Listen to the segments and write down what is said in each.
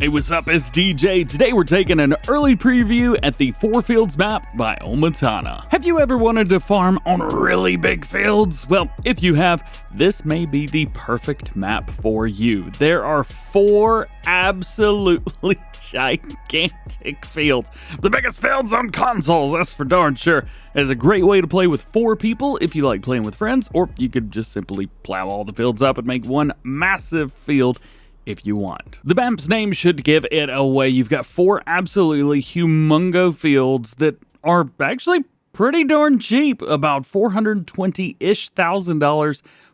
Hey, what's up? It's DJ. Today we're taking an early preview at the FourFields map by OmaTana. Have you ever wanted to farm on really big fields? Well, if you have, this may be the perfect map for you. There are 4 absolutely gigantic fields. The biggest fields on consoles, that's for darn sure. It's a great way to play with 4 people if you like playing with friends, or you could just simply plow all the fields up and make one massive field if you want. The map's name should give it away. You've got 4 absolutely humongo fields that are actually pretty darn cheap, about $420-ish thousand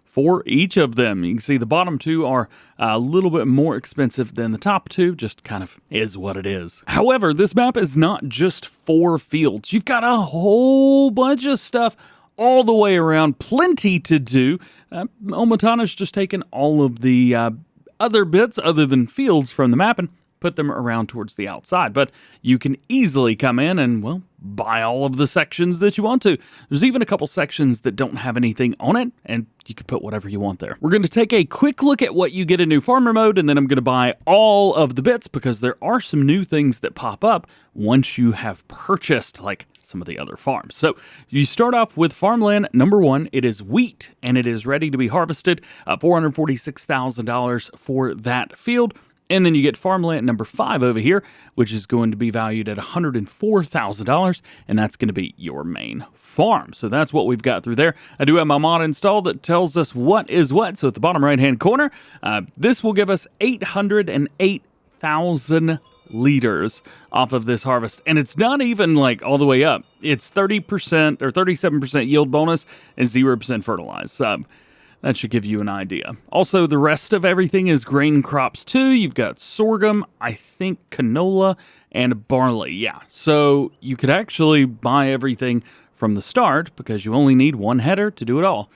for each of them. You can see the bottom 2 are a little bit more expensive than the top 2, just kind of is what it is. However, this map is not just 4 fields. You've got a whole bunch of stuff all the way around, plenty to do. OmaTana's just taken all of the other bits other than fields from the map and put them around towards the outside. But you can easily come in and, well, buy all of the sections that you want to. There's even a couple sections that don't have anything on it, and you can put whatever you want there. We're going to take a quick look at what you get in new farmer mode, and then I'm going to buy all of the bits because there are some new things that pop up once you have purchased, like some of the other farms. So you start off with farmland number 1. It is wheat, and it is ready to be harvested. $446,000 for that field. And then you get farmland number 5 over here, which is going to be valued at $104,000, and that's going to be your main farm. So that's what we've got through there. I do have my mod installed that tells us what is what. So at the bottom right-hand corner, this will give us 808,000 liters off of this harvest, and it's not even like all the way up. It's 30% or 37% yield bonus and 0% fertilized. That should give you an idea. Also, the rest of everything is grain crops too. You've got sorghum, I think canola, and barley. Yeah, so you could actually buy everything from the start because you only need 1 header to do it all.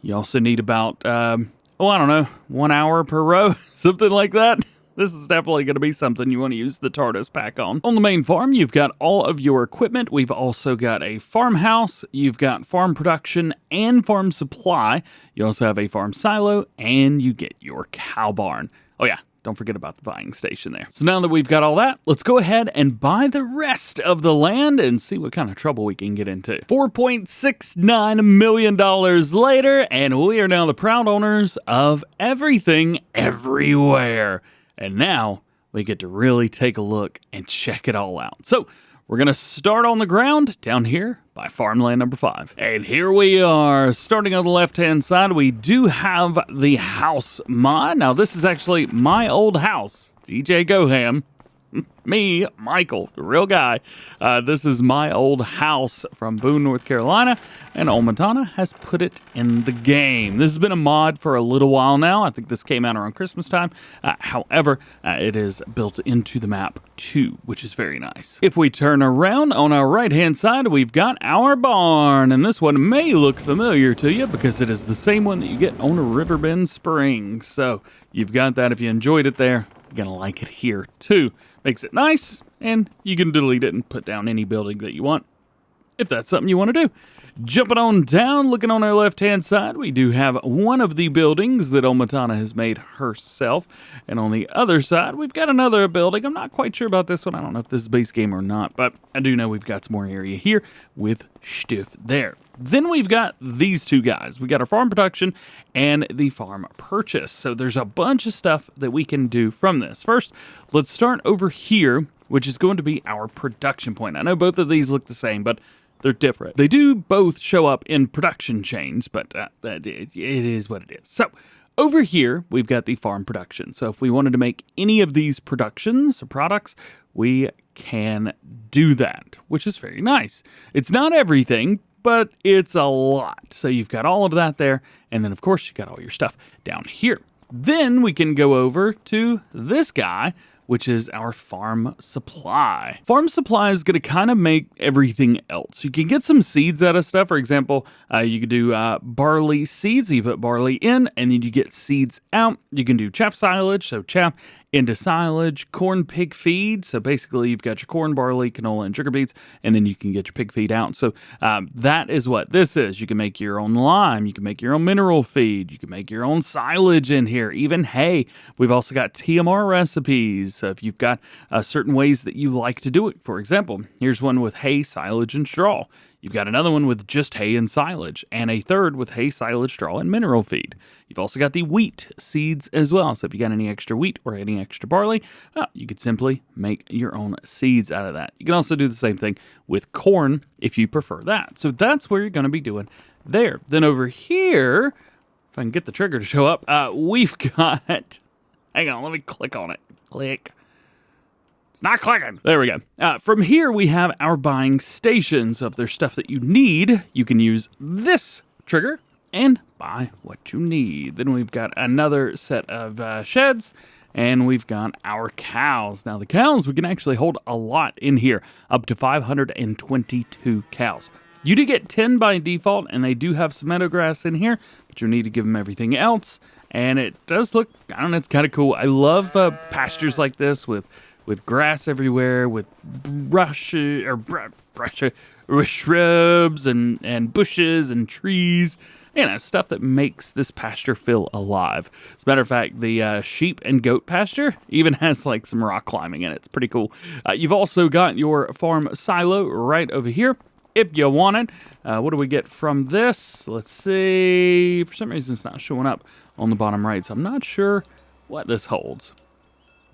You also need about, I don't know, 1 hour per row, something like that. This is definitely going to be something you want to use the TARDIS pack on. On the main farm, you've got all of your equipment. We've also got a farmhouse. You've got farm production and farm supply. You also have a farm silo, and you get your cow barn. Oh yeah, don't forget about the buying station there. So now that we've got all that, let's go ahead and buy the rest of the land and see what kind of trouble we can get into. $4.69 million later, and we are now the proud owners of everything everywhere. And now we get to really take a look and check it all out. So we're going to start on the ground down here by farmland number 5. And here we are. Starting on the left-hand side, we do have the house mod. Now this is actually my old house, DjGoHam. Me, Michael, the real guy. This is my old house from Boone, North Carolina, and OmaTana has put it in the game. This has been a mod for a little while now. I think this came out around Christmas time. However, it is built into the map too, which is very nice. If we turn around on our right-hand side, we've got our barn, and this one may look familiar to you because it is the same one that you get on a Riverbend Springs. So you've got that if you enjoyed it there. You're going to like it here too. Makes it nice, and you can delete it and put down any building that you want, if that's something you want to do. Jumping on down, looking on our left-hand side, we do have one of the buildings that OmaTana has made herself, and on the other side, we've got another building. I'm not quite sure about this one. I don't know if this is base game or not, but I do know we've got some more area here with stuff there. Then we've got these 2 guys. We got our farm production and the farm purchase. So there's a bunch of stuff that we can do from this. First, let's start over here, which is going to be our production point. I know both of these look the same, but they're different. They do both show up in production chains, but it is what it is. So over here, we've got the farm production. So if we wanted to make any of these productions or products, we can do that, which is very nice. It's not everything, but it's a lot. So you've got all of that there, and then of course you've got all your stuff down here. Then we can go over to this guy, which is our farm supply. Farm supply is going to kind of make everything else. You can get some seeds out of stuff. For example, you could do barley seeds. You put barley in, and then you get seeds out. You can do chaff silage, so chaff into silage, corn pig feed. So basically you've got your corn, barley, canola, and sugar beets, and then you can get your pig feed out. So that is what this is. You can make your own lime. You can make your own mineral feed. You can make your own silage in here, even hay. We've also got TMR recipes. So if you've got certain ways that you like to do it, for example, here's one with hay, silage, and straw. You've got another one with just hay and silage, and a third with hay, silage, straw, and mineral feed. You've also got the wheat seeds as well. So if you got any extra wheat or any extra barley, well, you could simply make your own seeds out of that. You can also do the same thing with corn if you prefer that. So that's where you're going to be doing there. Then over here, if I can get the trigger to show up, we've got, hang on, let me click on it. Click. Not clicking. There we go. From here, we have our buying stations. So if there's stuff that you need, you can use this trigger and buy what you need. Then we've got another set of sheds, and we've got our cows. Now, the cows, we can actually hold a lot in here, up to 522 cows. You do get 10 by default, and they do have some meadow grass in here, but you need to give them everything else. And it does look, I don't know, it's kind of cool. I love pastures like this with grass everywhere, with shrubs and bushes and trees, stuff that makes this pasture feel alive. As a matter of fact, the sheep and goat pasture even has like some rock climbing in it. It's pretty cool. You've also got your farm silo right over here if you want it. What do we get from this? Let's see. For some reason, it's not showing up on the bottom right, so I'm not sure what this holds.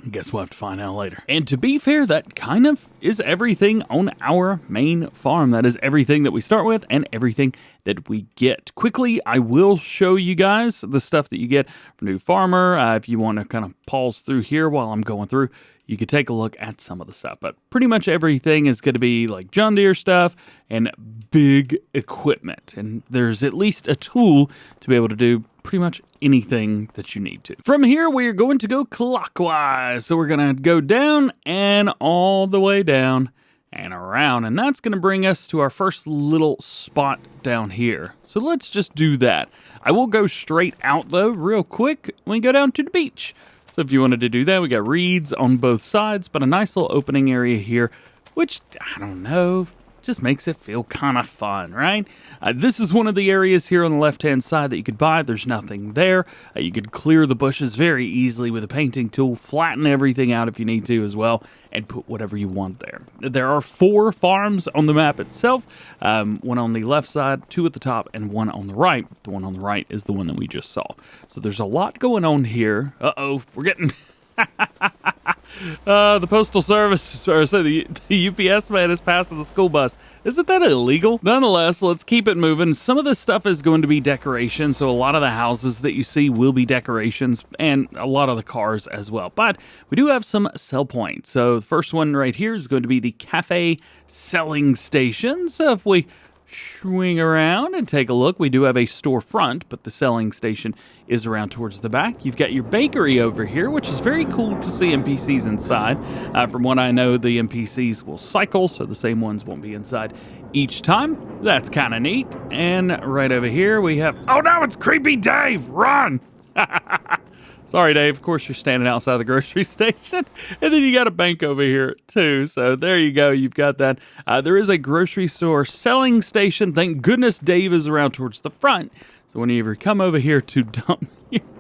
I guess we'll have to find out later. And to be fair, that kind of is everything on our main farm. That is everything that we start with and everything that we get. Quickly, I will show you guys the stuff that you get from New Farmer. If you want to kind of pause through here while I'm going through, you could take a look at some of the stuff. But pretty much everything is going to be like John Deere stuff and big equipment. And there's at least a tool to be able to do pretty much anything that you need to. From here, we are going to go clockwise. So we're going to go down and all the way down and around. And that's going to bring us to our first little spot down here. So let's just do that. I will go straight out, though, real quick when we go down to the beach. So if you wanted to do that, we got reeds on both sides, but a nice little opening area here, which, I don't know, just makes it feel kind of fun, right? This is one of the areas here on the left-hand side that you could buy. There's nothing there. You could clear the bushes very easily with a painting tool, flatten everything out if you need to as well, and put whatever you want there. There are 4 farms on the map itself, one on the left side, 2 at the top, and 1 on the right. The one on the right is the one that we just saw. So there's a lot going on here. Uh-oh, we're getting... the Postal Service, or so the UPS man is passing the school bus. Isn't that illegal? Nonetheless, let's keep it moving. Some of this stuff is going to be decoration, so a lot of the houses that you see will be decorations, and a lot of the cars as well. But we do have some sell points. So the first one right here is going to be the cafe selling station. So if we swing around and take a look, we do have a storefront, but the selling station is around towards the back. You've got your bakery over here, which is very cool to see NPCs inside. From what I know, the NPCs will cycle, so the same ones won't be inside each time. That's kind of neat. And right over here we have, oh no, it's Creepy Dave, run! Sorry, Dave. Of course, you're standing outside the grocery station. And then you got a bank over here, too. So there you go. You've got that. There is a grocery store selling station. Thank goodness Dave is around towards the front. So whenever you come over here to dump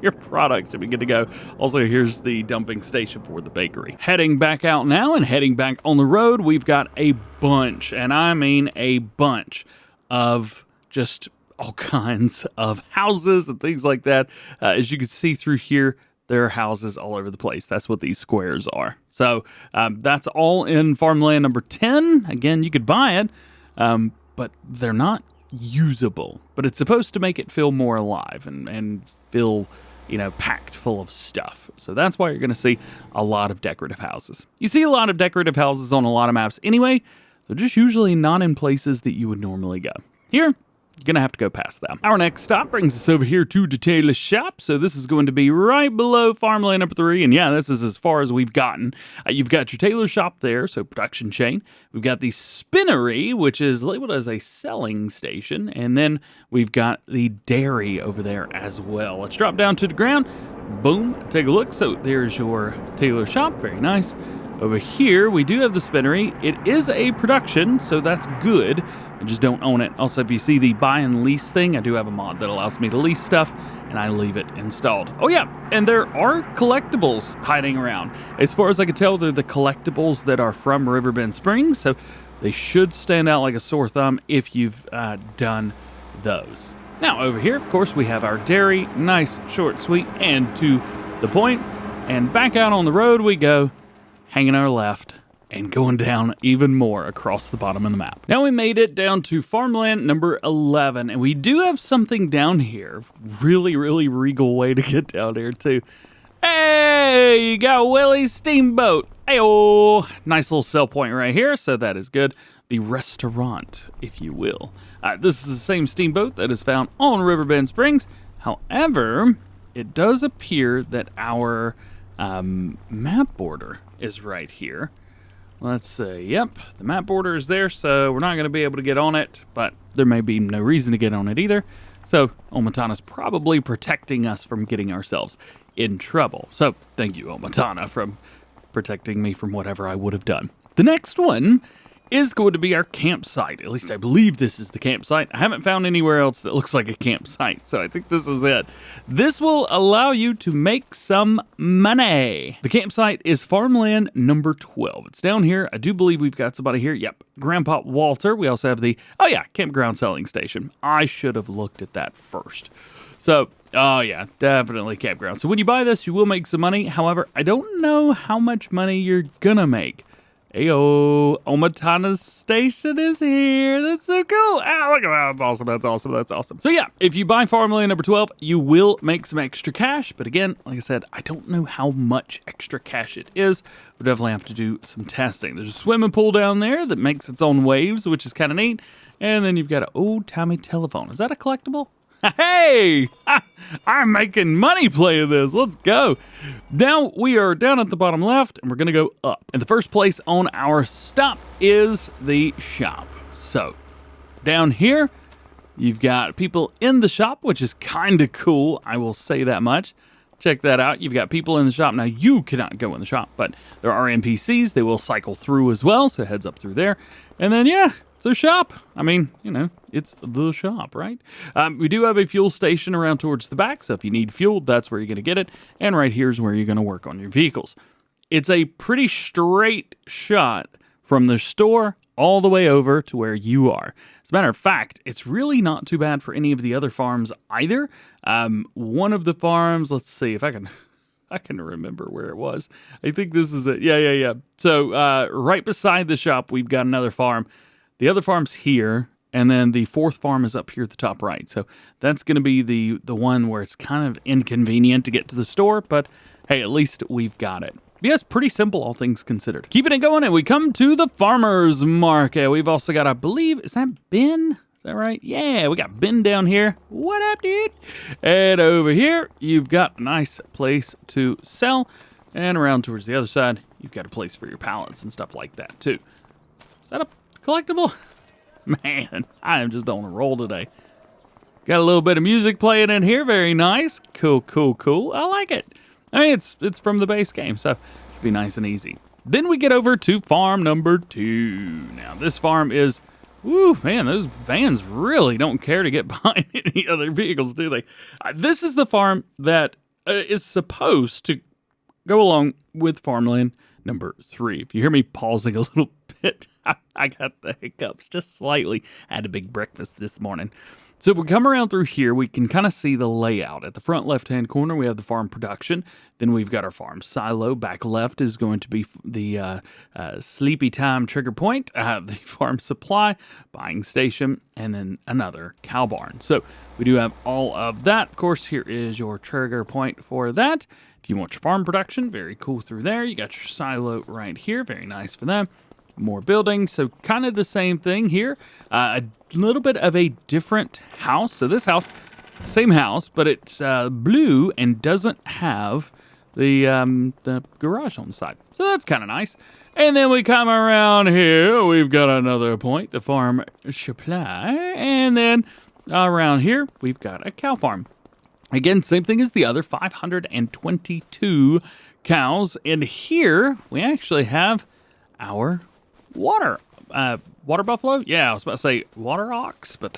your product, you'll be good to go. Also, here's the dumping station for the bakery. Heading back out now and heading back on the road, we've got a bunch, and I mean a bunch, of just all kinds of houses and things like that. As you can see through here, there are houses all over the place. That's what these squares are. So that's all in farmland number 10. Again, you could buy it, but they're not usable. But it's supposed to make it feel more alive and feel, packed full of stuff. So that's why you're going to see a lot of decorative houses. You see a lot of decorative houses on a lot of maps anyway. They're just usually not in places that you would normally go. Here, you're going to have to go past that. Our next stop brings us over here to the Taylor shop. So this is going to be right below Farmland number 3. And yeah, this is as far as we've gotten. You've got your Taylor shop there, so production chain. We've got the spinnery, which is labeled as a selling station. And then we've got the dairy over there as well. Let's drop down to the ground. Boom, take a look. So there's your Taylor shop, very nice. Over here, we do have the spinnery. It is a production, so that's good. I just don't own it. Also, if you see the buy and lease thing, I do have a mod that allows me to lease stuff, and I leave it installed. Oh yeah, and there are collectibles hiding around. As far as I can tell, they're the collectibles that are from Riverbend Springs, so they should stand out like a sore thumb if you've done those. Now, over here, of course, we have our dairy. Nice, short, sweet, and to the point. And back out on the road we go, hanging our left and going down even more across the bottom of the map. Now we made it down to Farmland number 11, and we do have something down here. Really, really regal way to get down here, too. Hey, you got Willie's Steamboat. Hey-oh, nice little sell point right here, so that is good. The restaurant, if you will. This is the same steamboat that is found on Riverbend Springs. However, it does appear that our map border is right here. Let's see. Yep, the map border is there, so we're not going to be able to get on it, but there may be no reason to get on it either. So OmaTana's probably protecting us from getting ourselves in trouble. So thank you, OmaTana, for protecting me from whatever I would have done. The next one is going to be our campsite. At least I believe this is the campsite. I haven't found anywhere else that looks like a campsite, so I think this is it. This will allow you to make some money. The campsite is Farmland number 12. It's down here. I do believe we've got somebody here. Yep, Grandpa Walter. We also have the, oh yeah, campground selling station. I should have looked at that first. So, oh yeah, definitely campground. So when you buy this, you will make some money. However, I don't know how much money you're gonna make. Ayo, OmaTana's station is here. That's so cool. Ah, look at that. That's awesome. That's awesome. That's awesome. So yeah, if you buy Farmland number 12, you will make some extra cash. But again, like I said, I don't know how much extra cash it is. We'll definitely have to do some testing. There's a swimming pool down there that makes its own waves, which is kind of neat. And then you've got an old-timey telephone. Is that a collectible? Hey, I'm making money playing this. Let's go. Now we are down at the bottom left, and we're going to go up. And the first place on our stop is the shop. So down here, you've got people in the shop, which is kind of cool. I will say that much. Check that out. You've got people in the shop. Now, you cannot go in the shop, but there are NPCs. They will cycle through as well, so heads up through there. And then, yeah, it's a shop. I mean, you know, it's the shop, right? We do have a fuel station around towards the back, so if you need fuel, that's where you're going to get it. And right here is where you're going to work on your vehicles. It's a pretty straight shot from the store all the way over to where you are. As a matter of fact, it's really not too bad for any of the other farms either. One of the farms, let's see if I can remember where it was. I think this is it. Yeah. So right beside the shop, we've got another farm. The other farm's here, and then the fourth farm is up here at the top right. So that's going to be the one where it's kind of inconvenient to get to the store, but hey, at least we've got it. Yes, pretty simple, all things considered. Keeping it going, and we come to the farmer's market. We've also got, I believe, is that Ben? Is that right? Yeah, we got Ben down here. What up, dude? And over here, you've got a nice place to sell. And around towards the other side, you've got a place for your pallets and stuff like that, too. Is that a collectible? Man, I am just on a roll today. Got a little bit of music playing in here. Very nice. Cool. I like it. I mean, it's from the base game, so it should be nice and easy. Then we get over to farm number 2. Now, this farm is, woo, man, those vans really don't care to get behind any other vehicles, do they? This is the farm that is supposed to go along with Farmland number 3. If you hear me pausing a little bit, I got the hiccups just slightly. I had a big breakfast this morning. So if we come around through here, we can kind of see the layout. At the front left-hand corner, we have the farm production. Then we've got our farm silo. Back left is going to be the sleepy time trigger point, the farm supply, buying station, and then another cow barn. So we do have all of that. Of course, here is your trigger point for that. If you want your farm production, very cool through there. You got your silo right here. Very nice for them. more buildings. So kind of the same thing here. A little bit of a different house. So this house, same house, but it's blue and doesn't have the garage on the side. So that's kind of nice. And then we come around here, we've got another point, the farm supply. And then around here, we've got a cow farm. Again, same thing as the other, 522 cows. And here, we actually have our water buffalo? Yeah, I was about to say water ox, but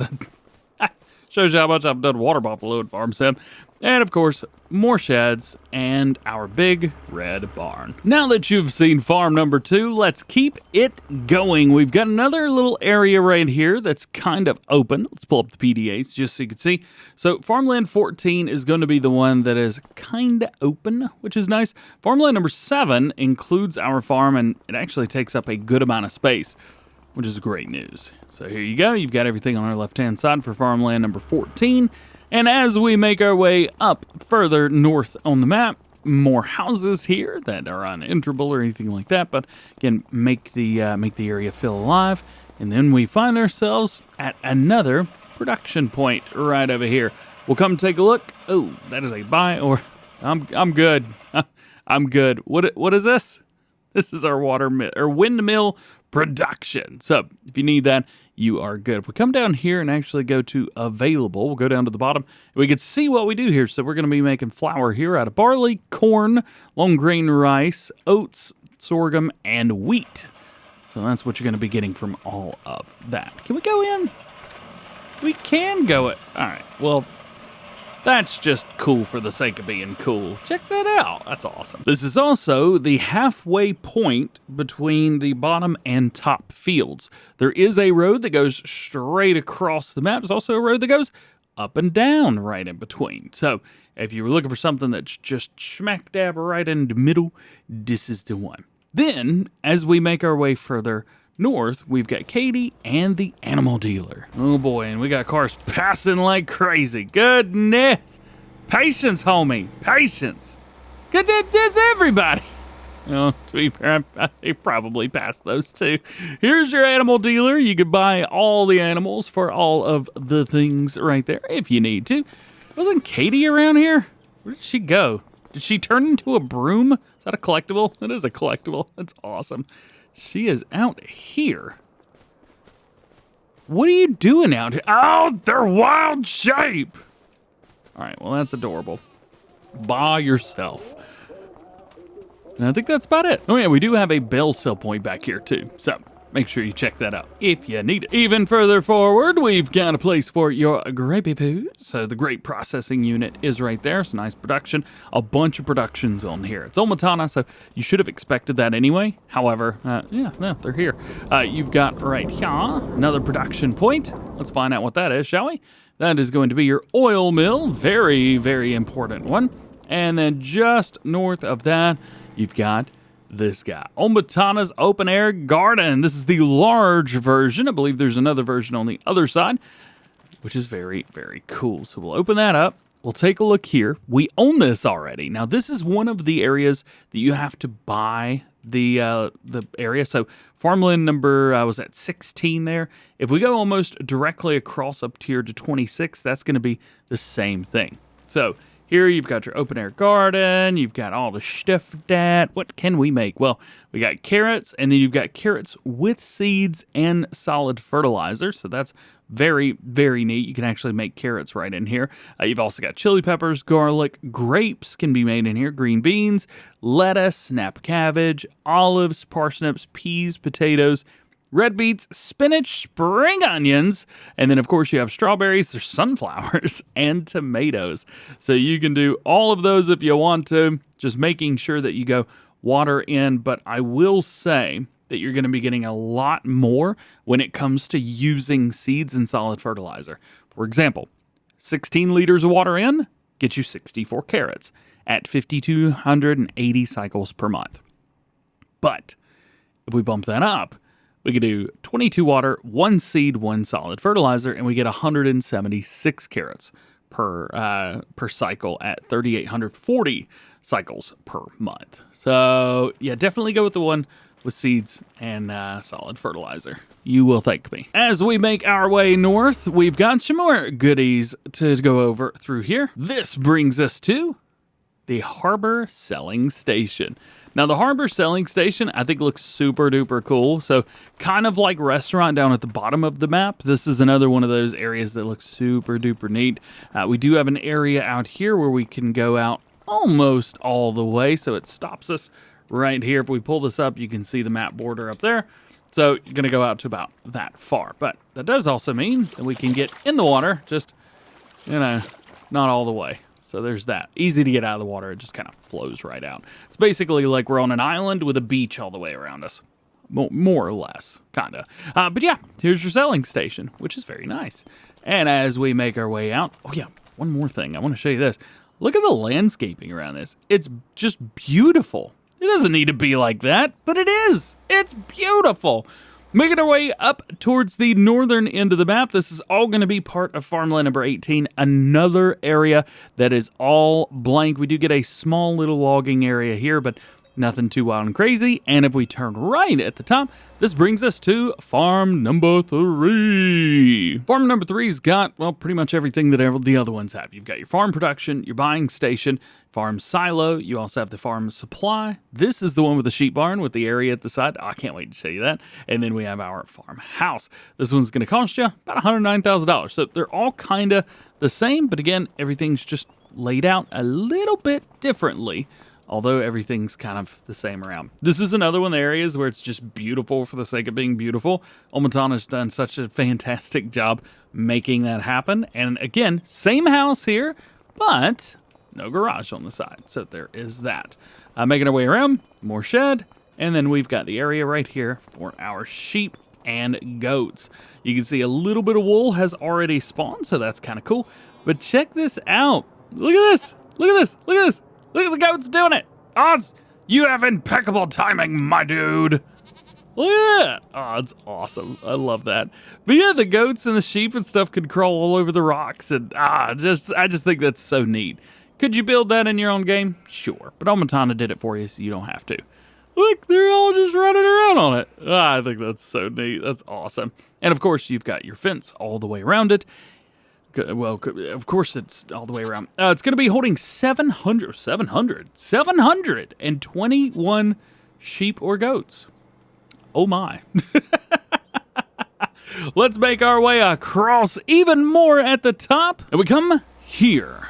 shows you how much I've done water buffalo at Farm Sim. And of course, more sheds and our big red barn. Now that you've seen farm number 2, let's keep it going. We've got another little area right here that's kind of open. Let's pull up the PDAs just so you can see. So farmland 14 is going to be the one that is kind of open, which is nice. Farmland number 7 includes our farm, and it actually takes up a good amount of space, which is great news. So here you go. You've got everything on our left-hand side for farmland number 14. And as we make our way up further north on the map, more houses here that are unenterable or anything like that, but again, make the area feel alive. And then we find ourselves at another production point right over here. We'll come take a look. Oh, that is a buy, or I'm good. I'm good. What is this? This is our windmill production. So if you need that, you are good. If we come down here and actually go to available, we'll go down to the bottom. We can see what we do here. So we're going to be making flour here out of barley, corn, long grain rice, oats, sorghum, and wheat. So that's what you're going to be getting from all of that. Can we go in? We can go it. All right. Well, that's just cool for the sake of being cool. Check that out. That's awesome. This is also the halfway point between the bottom and top fields. There is a road that goes straight across the map. There's also a road that goes up and down right in between. So if you were looking for something that's just smack dab right in the middle, this is the one. Then, as we make our way further north, we've got Katie and the animal dealer. Oh boy, and we got cars passing like crazy. Goodness. Patience, homie. Patience. Good, that's everybody. To be fair, they probably passed those too. Here's your animal dealer. You can buy all the animals for all of the things right there if you need to. Wasn't Katie around here? Where did she go? Did she turn into a broom? Is that a collectible? That is a collectible. That's awesome. She is out here. What are you doing out here? Oh, they're wild shape. All right, well, that's adorable. By yourself. And I think that's about it. Oh, yeah, we do have a bell sell point back here, too. So make sure you check that out if you need it. Even further forward, we've got a place for your gravy poo. So the grape processing unit is right there. It's nice production. A bunch of productions on here. It's OmaTana, so you should have expected that anyway. However, they're here. You've got right here another production point. Let's find out what that is, shall we? That is going to be your oil mill. Very, very important one. And then just north of that, you've got this guy, OmaTana's open air garden. This is the large version. I believe there's another version on the other side, which is very, very cool. So we'll open that up. We'll take a look here. We own this already. Now, this is one of the areas that you have to buy the area. So farmland number was at 16 there. If we go almost directly across up here to 26, that's going to be the same thing. So here you've got your open air garden. You've got all the stuff that. What can we make? Well, we got carrots, and then you've got carrots with seeds and solid fertilizer. So that's very, very neat. You can actually make carrots right in here. You've also got chili peppers, garlic, grapes can be made in here, green beans, lettuce, snap cabbage, olives, parsnips, peas, potatoes, red beets, spinach, spring onions, and then, of course, you have strawberries, there's sunflowers, and tomatoes. So you can do all of those if you want to, just making sure that you go water in. But I will say that you're going to be getting a lot more when it comes to using seeds and solid fertilizer. For example, 16 liters of water in gets you 64 carrots at 5,280 cycles per month. But if we bump that up, we could do 22 water, 1 seed, 1 solid fertilizer, and we get 176 carrots per cycle at 3,840 cycles per month. So yeah, definitely go with the one with seeds and solid fertilizer. You will thank me. As we make our way north, we've got some more goodies to go over through here. This brings us to the Harbor Selling Station. Now, the Harbor Selling Station, I think, looks super duper cool. So, kind of like restaurant down at the bottom of the map, this is another one of those areas that looks super duper neat. We do have an area out here where we can go out almost all the way. So, it stops us right here. If we pull this up, you can see the map border up there. So, you're going to go out to about that far. But that does also mean that we can get in the water, just, not all the way. So there's that. Easy to get out of the water. It just kind of flows right out. It's basically like we're on an island with a beach all the way around us. More or less, kind of. But yeah, here's your selling station, which is very nice. And as we make our way out, oh yeah, one more thing. I want to show you this. Look at the landscaping around this. It's just beautiful. It doesn't need to be like that, but it is. It's beautiful. Making our way up towards the northern end of the map, this is all going to be part of farmland number 18, another area that is all blank. We do get a small little logging area here, but nothing too wild and crazy. And if we turn right at the top, this brings us to farm number 3. Farm number 3's got, well, pretty much everything that the other ones have. You've got your farm production, your buying station, farm silo. You also have the farm supply. This is the one with the sheep barn with the area at the side. Oh, I can't wait to show you that. And then we have our farmhouse. This one's going to cost you about $109,000. So they're all kind of the same, but again, everything's just laid out a little bit differently, although everything's kind of the same around. This is another one of the areas where it's just beautiful for the sake of being beautiful. OmaTana's done such a fantastic job making that happen. And again, same house here, but no garage on the side. So there is that. Making our way around, more shed, and then we've got the area right here for our sheep and goats. You can see a little bit of wool has already spawned, so that's kind of cool. But check this out. Look at this. Look at this. Look at this. Look at the goats doing it. Oz, you have impeccable timing, my dude. Look at that. Oh, it's awesome. I love that. But yeah, the goats and the sheep and stuff could crawl all over the rocks. And I just think that's so neat. Could you build that in your own game? Sure. But OmaTana did it for you, so you don't have to. Look, they're all just running around on it. I think that's so neat. That's awesome. And of course, you've got your fence all the way around it. Well, of course, it's all the way around. It's going to be holding 721 sheep or goats. Oh my. Let's make our way across even more at the top. And we come here.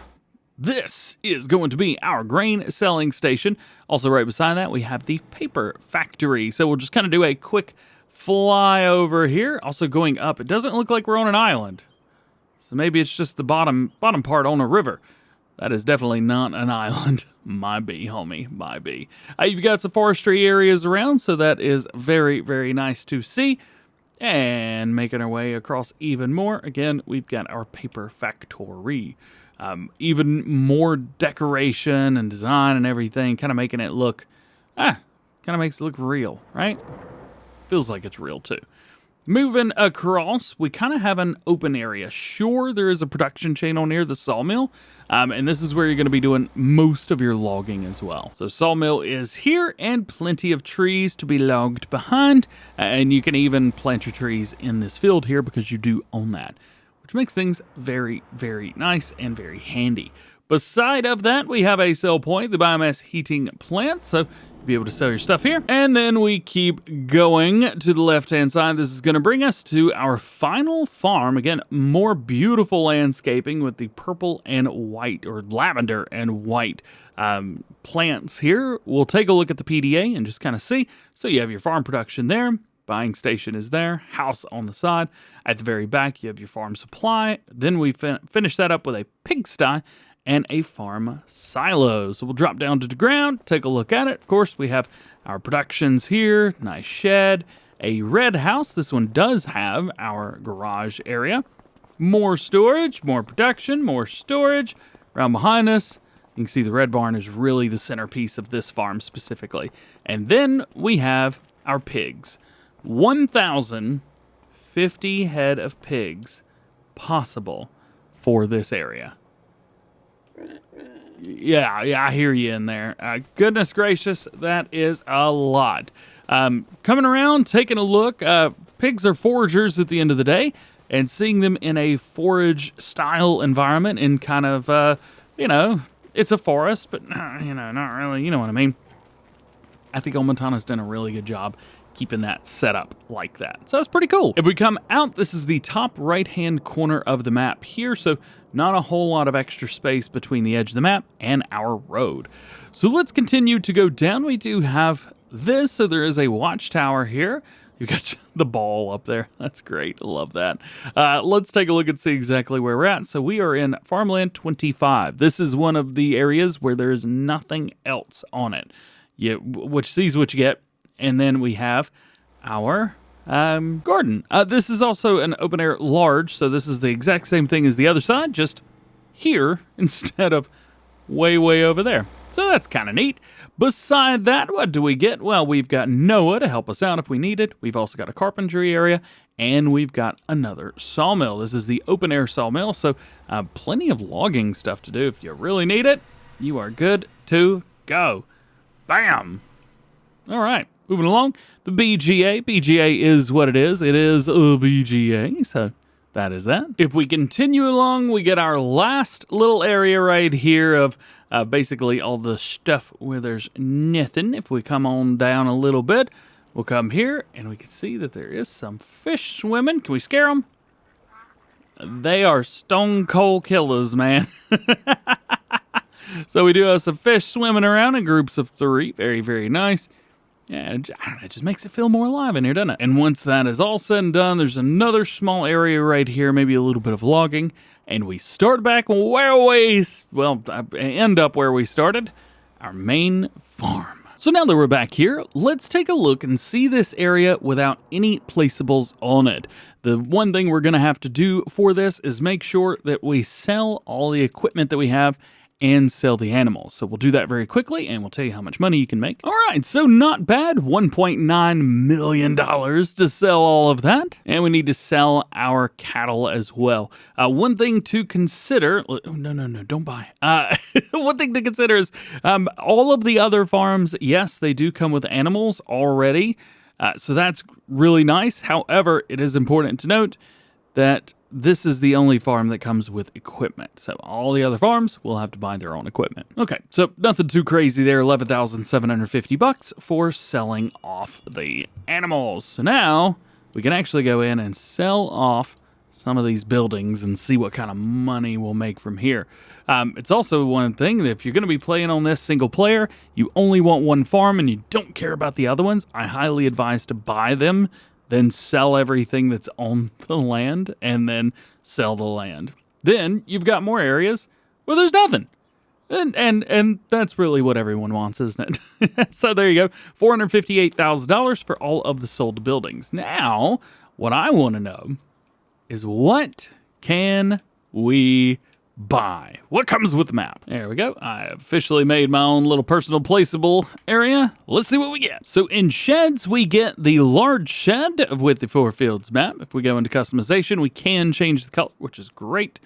This is going to be our grain selling station. Also right beside that, we have the paper factory. So we'll just kind of do a quick flyover here. Also going up, it doesn't look like we're on an island. So maybe it's just the bottom part on a river. That is definitely not an island. Might be, homie, might be. You've got some forestry areas around, so that is very, very nice to see. And making our way across even more, again, we've got our paper factory. Even more decoration and design and everything, kind of making it look, kind of makes it look real, right? Feels like it's real too. Moving across, we kind of have an open area. Sure, there is a production channel near the sawmill, and this is where you're going to be doing most of your logging as well. So sawmill is here, and plenty of trees to be logged behind, and you can even plant your trees in this field here because you do own that, which makes things very, very nice and very handy. Beside of that, we have a sell point, the biomass heating plant, so you'll be able to sell your stuff here. And then we keep going to the left-hand side. This is going to bring us to our final farm. Again, more beautiful landscaping with the purple and white, or lavender and white plants here. We'll take a look at the PDA and just kind of see. So you have your farm production there. Buying station is there, house on the side. At the very back, you have your farm supply. Then we finish that up with a pigsty and a farm silo. So we'll drop down to the ground, take a look at it. Of course, we have our productions here, nice shed, a red house. This one does have our garage area. More storage, more production, more storage. Around behind us, you can see the red barn is really the centerpiece of this farm specifically. And then we have our pigs. 1,050 head of pigs possible for this area. Yeah, I hear you in there. Goodness gracious, that is a lot. Coming around, taking a look. Pigs are foragers at the end of the day, and seeing them in a forage-style environment in kind of, it's a forest, but, not really, you know what I mean. I think OmaTana's done a really good job keeping that set up like that. So that's pretty cool. If we come out, this is the top right-hand corner of the map here, so not a whole lot of extra space between the edge of the map and our road. So let's continue to go down. We do have this, so there is a watchtower here. You've got the ball up there. That's great. I love that. Let's take a look and see exactly where we're at. So we are in Farmland 25. This is one of the areas where there is nothing else on it. Which sees what you get. And then we have our garden. This is also an open air large, so this is the exact same thing as the other side, just here instead of way, way over there. So that's kind of neat. Beside that, what do we get? Well, we've got Noah to help us out if we need it. We've also got a carpentry area, and we've got another sawmill. This is the open air sawmill, so plenty of logging stuff to do. If you really need it, you are good to go. Bam! All right, moving along. The BGA. BGA is what it is. It is a BGA, so that is that. If we continue along, we get our last little area right here of basically all the stuff where there's nothing. If we come on down a little bit, we'll come here, and we can see that there is some fish swimming. Can we scare them? They are stone cold killers, man. So we do have some fish swimming around in groups of 3. Very, very nice. Yeah, I don't know, it just makes it feel more alive in here, doesn't it? And once that is all said and done, there's another small area right here, maybe a little bit of logging. And we start back where we, end up where we started, our main farm. So now that we're back here, let's take a look and see this area without any placeables on it. The one thing we're going to have to do for this is make sure that we sell all the equipment that we have and sell the animals. So we'll do that very quickly, and we'll tell you how much money you can make. All right, so not bad. $1.9 million to sell all of that. And we need to sell our cattle as well. One thing to consider... No, don't buy. One thing to consider is all of the other farms, yes, they do come with animals already. So that's really nice. However, it is important to note that this is the only farm that comes with equipment. So all the other farms will have to buy their own equipment. Okay, so nothing too crazy there. $11,750 for selling off the animals. So now we can actually go in and sell off some of these buildings and see what kind of money we'll make from here. It's also one thing that if you're going to be playing on this single player, you only want one farm and you don't care about the other ones, I highly advise to buy them, then sell everything that's on the land, and then sell the land. Then you've got more areas where there's nothing. And that's really what everyone wants, isn't it? So there you go. $458,000 for all of the sold buildings. Now, what I want to know is what can we buy? What comes with the map? There we go. I officially made my own little personal placeable area. Let's see what we get. So in sheds, we get the large shed with the FourFields map. If we go into customization, we can change the color, which is great.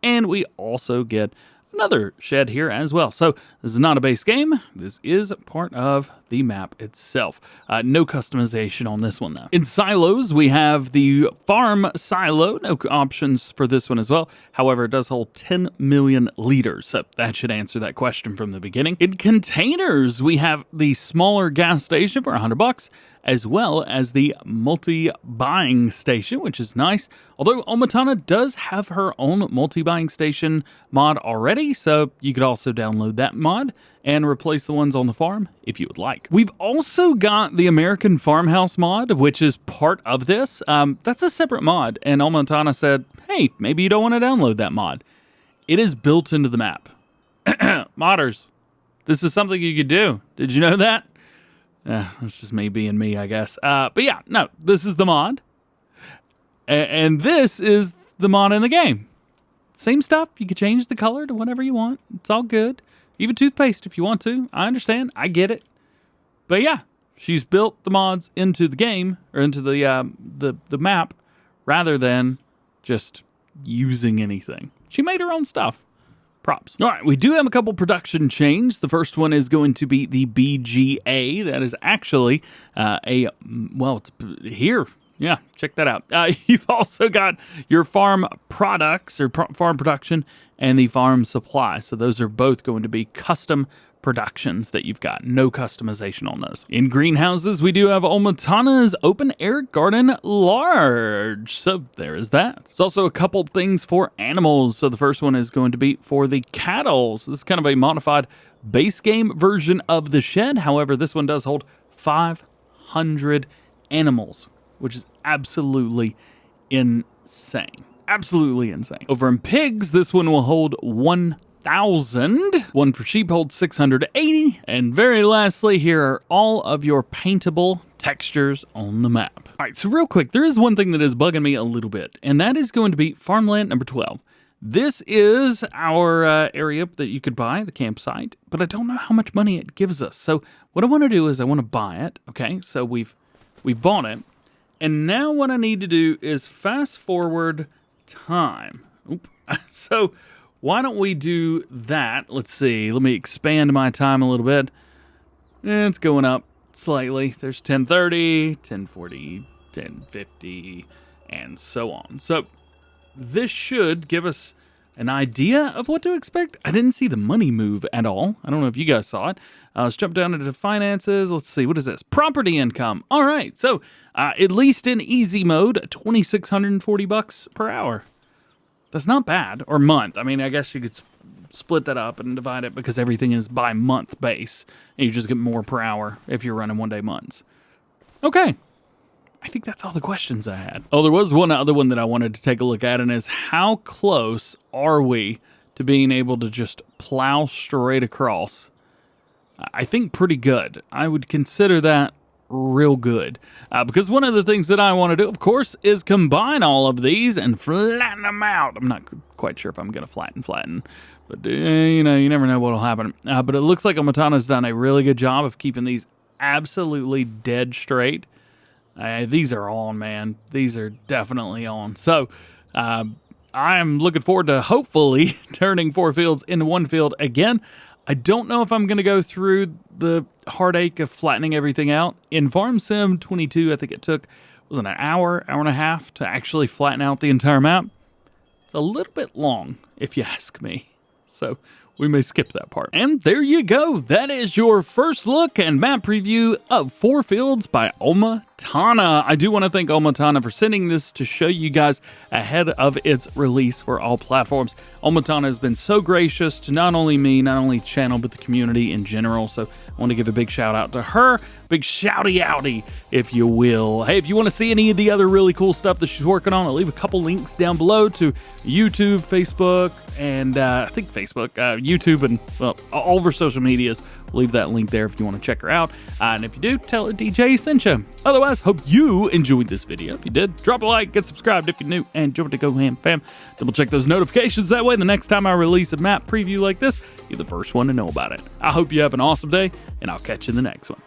And we also get another shed here as well. So this is not a base game. This is part of the map itself. No customization on this one, though. In silos, we have the farm silo. No options for this one as well. However, it does hold 10 million liters. So that should answer that question from the beginning. In containers, we have the smaller gas station for $100, as well as the multi-buying station, which is nice. Although OmaTana does have her own multi-buying station mod already, so you could also download that mod and replace the ones on the farm if you would like. We've also got the American Farmhouse mod, which is part of this. That's a separate mod, and OmaTana said, hey, maybe you don't want to download that mod. It is built into the map. Modders, this is something you could do. Did you know that? That's just me being me, I guess. But yeah, no, this is the mod. And this is the mod in the game. Same stuff. You can change the color to whatever you want. It's all good. Even toothpaste if you want to. I understand. I get it. But yeah, she's built the mods into the game, or into the map, rather than just using anything. She made her own stuff. props. All right, we do have a couple production chains. The first one is going to be the BGA. That is actually it's here. Yeah, check that out. You've also got your farm products or farm production and the farm supply. So those are both going to be custom productions that you've got. No customization on those. In greenhouses, we do have OmaTana's Open Air Garden Large. So there is that. There's also a couple things for animals. So the first one is going to be for the cattle. So this is kind of a modified base game version of the shed. However, this one does hold 500 animals, which is absolutely insane. Absolutely insane. Over in pigs, this one will hold 1,000. One for sheep holds 680. And very lastly, here are all of your paintable textures on the map. All right, so real quick, there is one thing that is bugging me a little bit, and that is going to be farmland number 12. This is our area that you could buy, the campsite, but I don't know how much money it gives us. So what I want to do is I want to buy it, okay? So we've bought it, and now what I need to do is fast forward time. So why don't we do that? Let's see. Let me expand my time a little bit. It's going up slightly. There's 10:30, 10:40, 10:50, and so on. So this should give us an idea of what to expect. I didn't see the money move at all. I don't know if you guys saw it. Let's jump down into finances. Let's see. What is this? Property income. All right. So at least in easy mode, $2,640 per hour. That's not bad. Or month. I mean, I guess you could split that up and divide it because everything is by month base. And you just get more per hour if you're running one-day months. Okay. I think that's all the questions I had. Oh, there was one other one that I wanted to take a look at, and is how close are we to being able to just plow straight across? I think pretty good. I would consider that real good. Because one of the things that I want to do, of course, is combine all of these and flatten them out. I'm not quite sure if I'm going to flatten. But, you never know what will happen. But it looks like OmaTana's done a really good job of keeping these absolutely dead straight. These are on, man. These are definitely on. So, I'm looking forward to hopefully turning 4 fields into 1 field again. I don't know if I'm going to go through the heartache of flattening everything out. In Farm Sim 22, I think it took, was it an hour and a half to actually flatten out the entire map? It's a little bit long, if you ask me. So we may skip that part. And there you go. That is your first look and map preview of 4Fields by OmaTana. I do want to thank OmaTana for sending this to show you guys ahead of its release for all platforms. OmaTana has been so gracious to not only me, not only the channel, but the community in general. So I want to give a big shout out to her. Big shouty outy, if you will. Hey, if you want to see any of the other really cool stuff that she's working on, I'll leave a couple links down below to YouTube, Facebook, and I think Facebook, YouTube, and well, all of her social medias. We'll leave that link there if you want to check her out. And if you do, tell her DJ sent you. Otherwise, hope you enjoyed this video. If you did, drop a like, get subscribed if you're new, and join the DjGoHam fam. Double check those notifications. That way, the next time I release a map preview like this, you're the first one to know about it. I hope you have an awesome day, and I'll catch you in the next one.